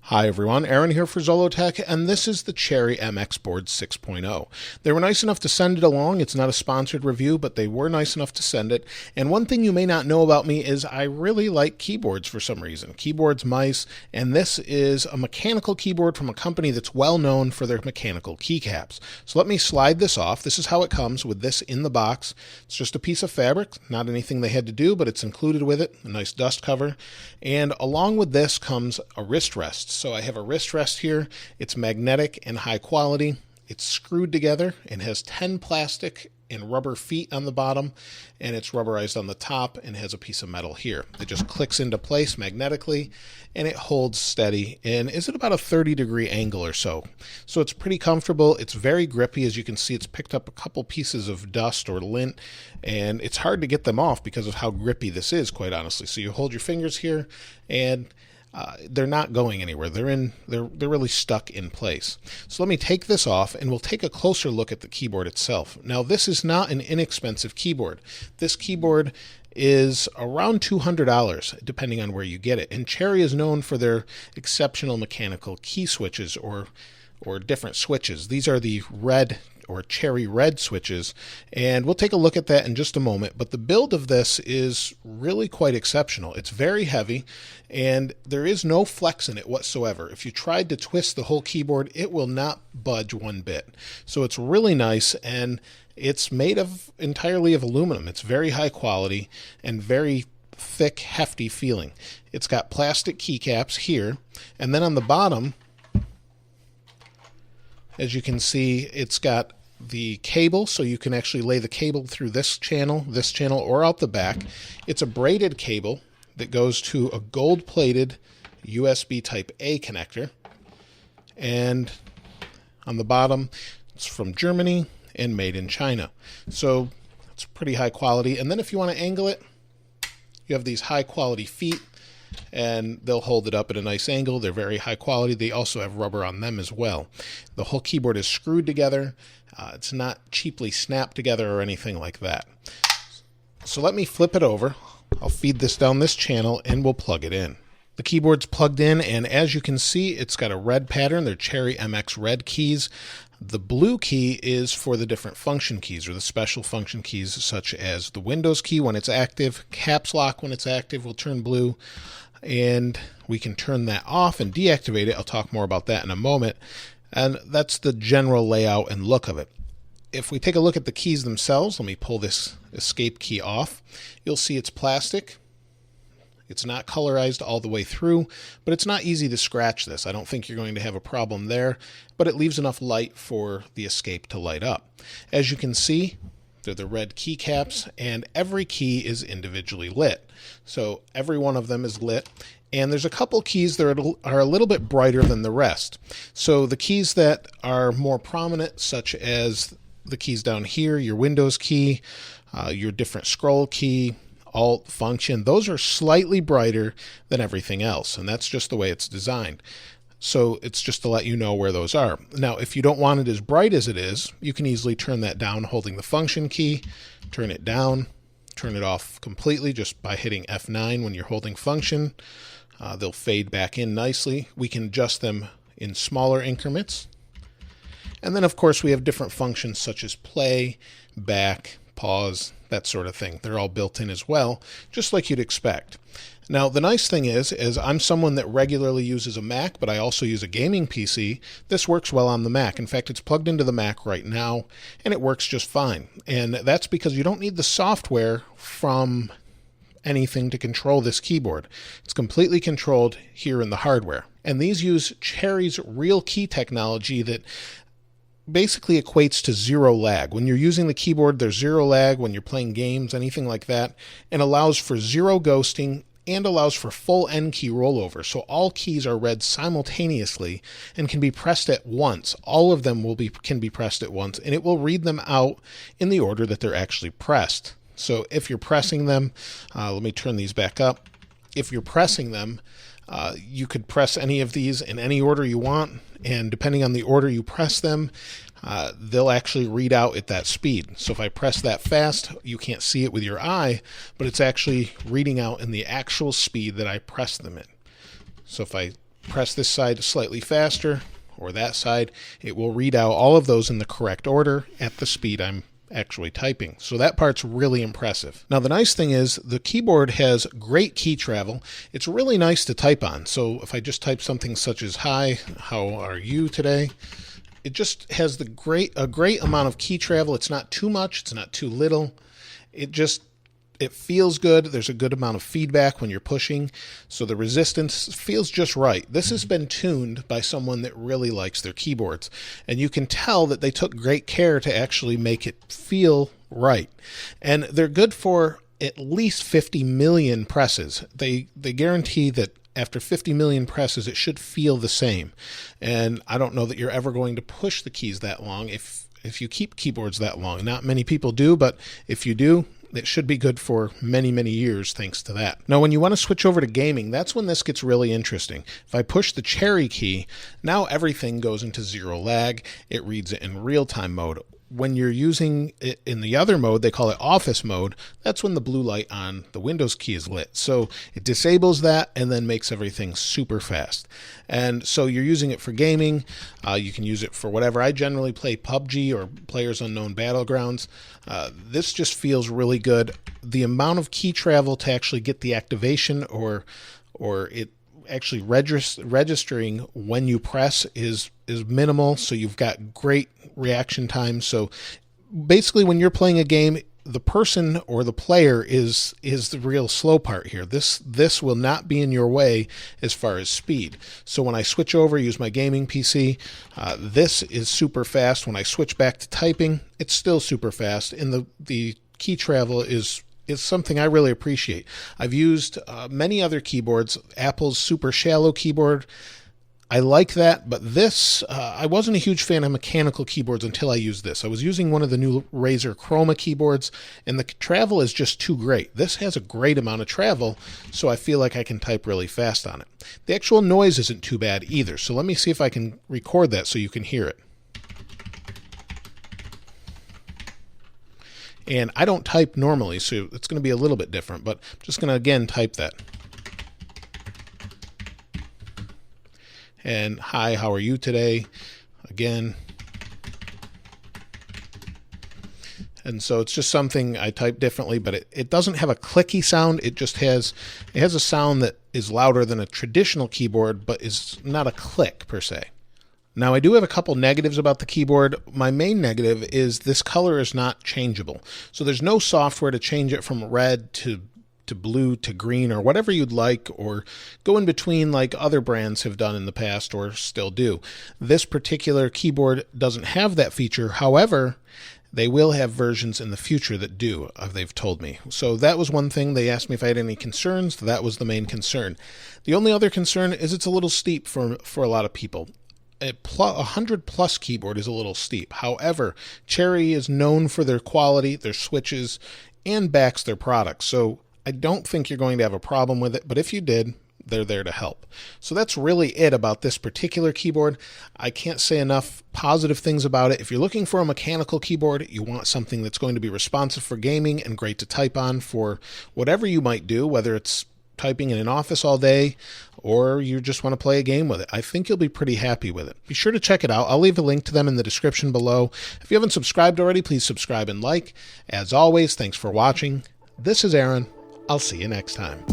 Hi everyone, Aaron here for Zollotech, and this is the Cherry MX Board 6.0. They were nice enough to send it along. It's not a sponsored review, but they were nice enough to send it. And one thing you may not know about me is I really like keyboards for some reason. Keyboards, mice, and this is a mechanical keyboard from a company that's well known for their mechanical keycaps. So let me slide this off. This is how it comes with this in the box. It's just a piece of fabric, not anything they had to do, but it's included with it, a nice dust cover. And along with this comes a wrist rest. So I have a wrist rest here. It's magnetic and high quality. It's screwed together and has 10 plastic and rubber feet on the bottom, and it's rubberized on the top and has a piece of metal here. It just clicks into place magnetically and it holds steady and is at about a 30-degree angle or so. So it's pretty comfortable. It's very grippy. As you can see, it's picked up a couple pieces of dust or lint, and it's hard to get them off because of how grippy this is, quite honestly. So you hold your fingers here and they're not going anywhere. They're really stuck in place. So let me take this off and we'll take a closer look at the keyboard itself. Now this is not an inexpensive keyboard. This keyboard is around $200 depending on where you get it. And Cherry is known for their exceptional mechanical key switches or different switches. These are the red or cherry red switches, and we'll take a look at that in just a moment. But the build of this is really quite exceptional. It's very heavy and there is no flex in it whatsoever. If you tried to twist the whole keyboard, it will not budge one bit. So it's really nice, and it's made of entirely of aluminum. It's very high quality and very thick, hefty feeling. It's got plastic keycaps here, and then on the bottom, as you can see, it's got the cable, so you can actually lay the cable through this channel, or out the back. It's a braided cable that goes to a gold-plated USB Type A connector. And on the bottom, it's from Germany and made in China. So it's pretty high quality. And then if you want to angle it, you have these high-quality feet, and they'll hold it up at a nice angle. They're very high quality. They also have rubber on them as well. The whole keyboard is screwed together. It's not cheaply snapped together or anything like that. So let me flip it over. I'll feed this down this channel and we'll plug it in. The keyboard's plugged in, and as you can see, it's got a red pattern. They're Cherry MX red keys. The blue key is for the different function keys, or the special function keys, such as the Windows key when it's active, caps lock when it's active will turn blue, and we can turn that off and deactivate it. I'll talk more about that in a moment. And that's the general layout and look of it. If we take a look at the keys themselves, let me pull this escape key off. You'll see it's plastic. It's not colorized all the way through, but it's not easy to scratch this. I don't think you're going to have a problem there, but it leaves enough light for the escape to light up. As you can see, they're the red keycaps, and every key is individually lit. So every one of them is lit, and there's a couple keys that are a little bit brighter than the rest. So the keys that are more prominent, such as the keys down here, your Windows key, your different scroll key, Alt, function, those are slightly brighter than everything else, and that's just the way it's designed. So it's just to let you know where those are. Now, if you don't want it as bright as it is, you can easily turn that down holding the function key, turn it down, turn it off completely just by hitting F9 when you're holding function. They'll fade back in nicely. We can adjust them in smaller increments. And then, of course, we have different functions such as play, back, pause, that sort of thing. They're all built in as well, just like you'd expect. Now, the nice thing is I'm someone that regularly uses a Mac, but I also use a gaming PC. This works well on the Mac. In fact, it's plugged into the Mac right now, and it works just fine. And that's because you don't need the software from anything to control this keyboard. It's completely controlled here in the hardware. And these use Cherry's real key technology that basically equates to zero lag. When you're using the keyboard, there's zero lag when you're playing games, anything like that, and allows for zero ghosting and allows for full N key rollover. So all keys are read simultaneously and can be pressed at once. All of them can be pressed at once, and it will read them out in the order that they're actually pressed. So if you're pressing them, let me turn these back up. If you're pressing them, you could press any of these in any order you want, and depending on the order you press them, they'll actually read out at that speed. So if I press that fast, you can't see it with your eye, but it's actually reading out in the actual speed that I press them in. So if I press this side slightly faster or that side, it will read out all of those in the correct order at the speed I'm actually typing. So that part's really impressive. Now the nice thing is the keyboard has great key travel. It's really nice to type on. So if I just type something such as "Hi, how are you today?" it just has a great amount of key travel. It's not too much, it's not too little. It feels good. There's a good amount of feedback when you're pushing, so the resistance feels just right. This has been tuned by someone that really likes their keyboards, and you can tell that they took great care to actually make it feel right. And they're good for at least 50 million presses. They guarantee that after 50 million presses, it should feel the same. And I don't know that you're ever going to push the keys that long if you keep keyboards that long. Not many people do, but if you do, it should be good for many, many years thanks to that. Now, when you want to switch over to gaming, that's when this gets really interesting. If I push the cherry key, now everything goes into zero lag. It reads it in real-time mode. When you're using it in the other mode, they call it office mode, that's when the blue light on the Windows key is lit. So it disables that and then makes everything super fast. And so you're using it for gaming. You can use it for whatever. I generally play PUBG or PlayerUnknown's Battlegrounds. This just feels really good. The amount of key travel to actually get the activation or it actually registering when you press is minimal, so you've got great reaction time. So basically when you're playing a game, the person or the player is the real slow part here. This will not be in your way as far as speed. So when I switch over, use my gaming PC, this is super fast. When I switch back to typing, it's still super fast, and the key travel is something I really appreciate. I've used many other keyboards. Apple's super shallow keyboard, I like that, but this, I wasn't a huge fan of mechanical keyboards until I used this. I was using one of the new Razer Chroma keyboards, and the travel is just too great. This has a great amount of travel, so I feel like I can type really fast on it. The actual noise isn't too bad either, so let me see if I can record that so you can hear it. And I don't type normally, so it's going to be a little bit different, but I'm just going to, again, type that. And "Hi, how are you today?" Again. And so it's just something I type differently, but it doesn't have a clicky sound. It just has a sound that is louder than a traditional keyboard, but is not a click per se. Now, I do have a couple negatives about the keyboard. My main negative is this color is not changeable. So there's no software to change it from red to blue to green or whatever you'd like, or go in between like other brands have done in the past or still do. This particular keyboard doesn't have that feature. However, they will have versions in the future that do, they've told me. So that was one thing. They asked me if I had any concerns. That was the main concern. The only other concern is it's a little steep for a lot of people. A 100+ keyboard is a little steep. However, Cherry is known for their quality, their switches, and backs their products. So I don't think you're going to have a problem with it, but if you did, they're there to help. So that's really it about this particular keyboard. I can't say enough positive things about it. If you're looking for a mechanical keyboard, you want something that's going to be responsive for gaming and great to type on for whatever you might do, whether it's typing in an office all day or you just want to play a game with it, I think you'll be pretty happy with it. Be sure to check it out. I'll leave a link to them in the description below. If you haven't subscribed already, please subscribe and like. As always, thanks for watching. This is Aaron. I'll see you next time.